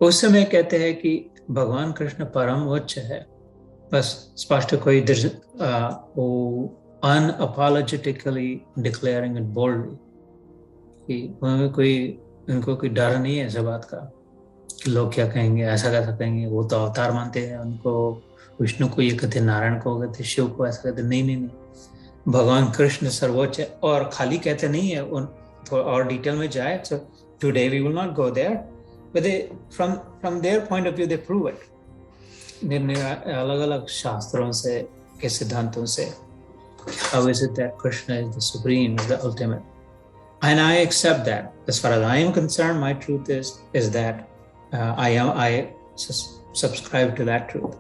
उस समय कहते हैं कि भगवान कृष्ण परम उच्च है। बस स्पष्ट कोई वो अनअपोलोजेटिकली डिक्लेयरिंग इट बोल्डली कि उनमें कोई उनको कोई डर नहीं है इस बात का कि लोग क्या कहेंगे, ऐसा कैसा कहेंगे। वो तो अवतार मानते हैं उनको, विष्णु को ये कहते, नारायण को कहते, शिव को ऐसा कहते। नहीं नहीं नहीं, भगवान कृष्ण सर्वोच्च है। और खाली कहते नहीं है, उन थोड़ा और डिटेल में जाए तो today we will not go there, but they from their point of view they prove it अलग अलग शास्त्रों से के सिद्धांतों से। How is it that Krishna is the supreme, is the ultimate? And I accept that. As far as I am concerned, my truth is that I subscribe to that truth.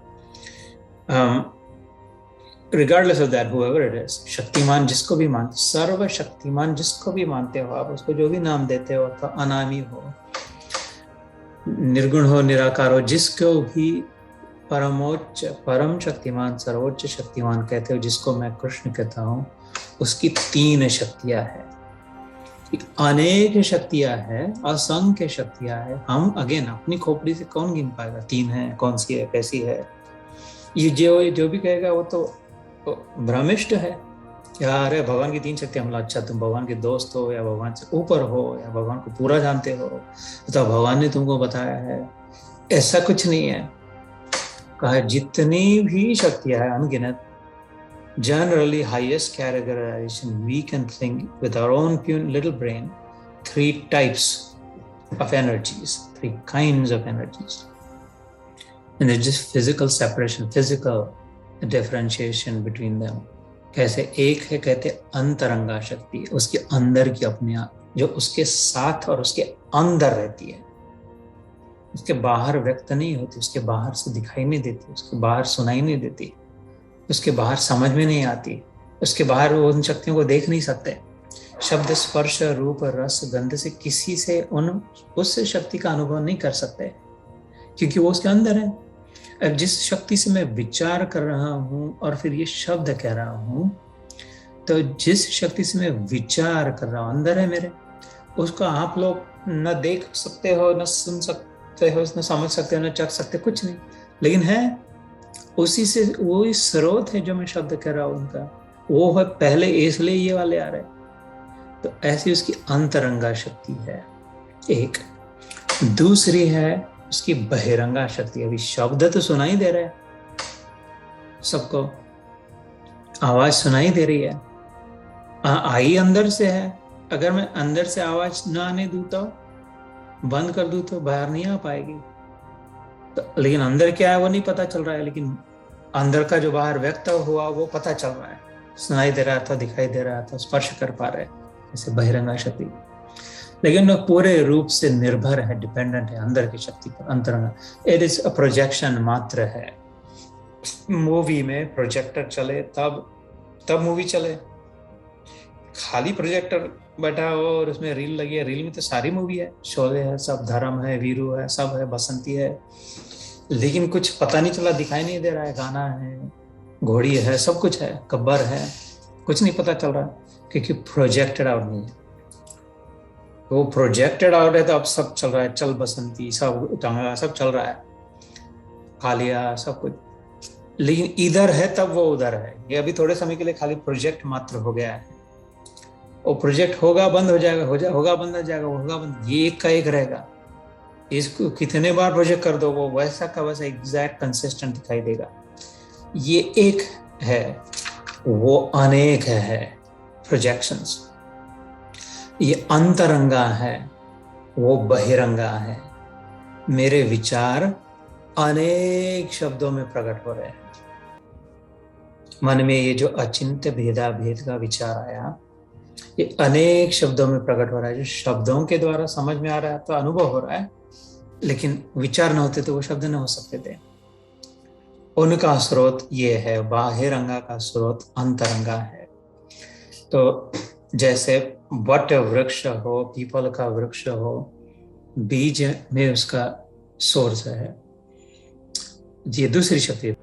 Regardless of that, whoever it is, Shaktimaan जिसको भी मानते, सर्व शक्तिमान जिसको भी मानते हो आप, उसको जो भी नाम देते हो, तो अनामी हो, निर्गुण हो, निराकार हो, जिसको भी परमोच्च, परम शक्तिमान, सर्वोच्च शक्तिमान कहते हो, जिसको मैं कृष्ण कहता हूँ, उसकी 3 शक्तियां हैं। अनेक शक्तियां हैं, असंख्य शक्तियां हैं। हम अगेन अपनी खोपड़ी से कौन गिन पाएगा 3 है, कौन सी है, कैसी है। ये जो भी कहेगा वो तो भ्रमिष्ट है। यार अरे भगवान की 3 शक्तियां, हमला अच्छा तुम भगवान के दोस्त हो या भगवान से ऊपर हो या भगवान को पूरा जानते हो तो भगवान ने तुमको बताया है। ऐसा कुछ नहीं है। कहा जितनी भी शक्तियां हैं अनगिनत, generally highest categorization we can think with our own little brain, 3 types of energies, 3 kinds of energies, and there's just physical separation, physical differentiation between them. कैसे एक है कहते अंतरंगा शक्ति, उसके अंदर की अपने आप, जो उसके साथ और उसके अंदर रहती है, उसके बाहर व्यक्त नहीं होती, उसके बाहर से दिखाई नहीं देती, उसके बाहर सुनाई नहीं देती, उसके बाहर समझ में नहीं आती, उसके बाहर वो उन शक्तियों को देख नहीं सकते। शब्द स्पर्श रूप रस गंध से किसी से उस शक्ति का अनुभव नहीं कर सकते, क्योंकि वो उसके अंदर है। अब जिस शक्ति से मैं विचार कर रहा हूँ और फिर ये शब्द कह रहा हूँ, तो जिस शक्ति से मैं विचार कर रहा हूँ अंदर है मेरे, उसको आप लोग न देख सकते हो, न सुन सकते हो, न समझ सकते हो, न चख सकते, कुछ नहीं, लेकिन है उसी से। वो स्रोत है जो मैं शब्द कह रहा हूं उनका, वो है पहले, इसलिए ये वाले आ रहे। तो ऐसी उसकी अंतरंगा शक्ति है एक। दूसरी है उसकी बहिरंगा शक्ति। अभी शब्द तो सुनाई दे रहा है सबको, आवाज सुनाई दे रही है, आई अंदर से है। अगर मैं अंदर से आवाज ना आने दूं तो, बंद कर दूं तो बाहर नहीं आ पाएगी। तो लेकिन अंदर क्या है वो नहीं पता चल रहा है, लेकिन अंदर का जो बाहर व्यक्त हुआ वो पता चल रहा है, सुनाई दे रहा था, दिखाई दे रहा था, स्पर्श कर पा रहे, जैसे बहिरंगा शक्ति। लेकिन वो पूरे रूप से निर्भर है, डिपेंडेंट है अंदर की शक्ति पर, अंतरंगा। इट इज अ प्रोजेक्शन मात्र है। मूवी में प्रोजेक्टर चले तब मूवी चले। खाली प्रोजेक्टर बैठा हो और उसमें रील लगी है, रील में तो सारी मूवी है, शोले है, सब धर्म है, वीरू है, सब है, बसंती है, लेकिन कुछ पता नहीं चला, दिखाई नहीं दे रहा है। गाना है, घोड़ी है, सब कुछ है, गब्बर है, कुछ नहीं पता चल रहा क्योंकि प्रोजेक्टेड आउट नहीं है। वो प्रोजेक्टेड आउट है तो अब सब चल रहा है, चल बसंती, सब टांगा, सब चल रहा है, कालिया, सब कुछ। लेकिन इधर है तब वो उधर है। ये अभी थोड़े समय के लिए खाली प्रोजेक्ट मात्र हो गया है। वो प्रोजेक्ट होगा बंद हो जाएगा, होगा बंद हो जाएगा, होगा बंद, ये एक का एक रहेगा। इसको कितने बार प्रोजेक्ट कर दो वो वैसा का वैसा एग्जैक्ट कंसिस्टेंट दिखाई देगा। ये एक है, वो अनेक है प्रोजेक्शंस। ये अंतरंगा है, वो बहिरंगा है। मेरे विचार अनेक शब्दों में प्रकट हो रहे हैं। मन में ये जो अचिंत्य भेदा भेद का विचार आया, ये अनेक शब्दों में प्रकट हो रहा है। जो शब्दों के द्वारा समझ में आ रहा है तो अनुभव हो रहा है, लेकिन विचार न होते तो वो शब्द न हो सकते थे। उनका स्रोत ये है, बाहिरंगा का स्रोत अंतरंगा है। तो जैसे वट वृक्ष हो, पीपल का वृक्ष हो, बीज में उसका सोर्स है। ये दूसरी शक्ति।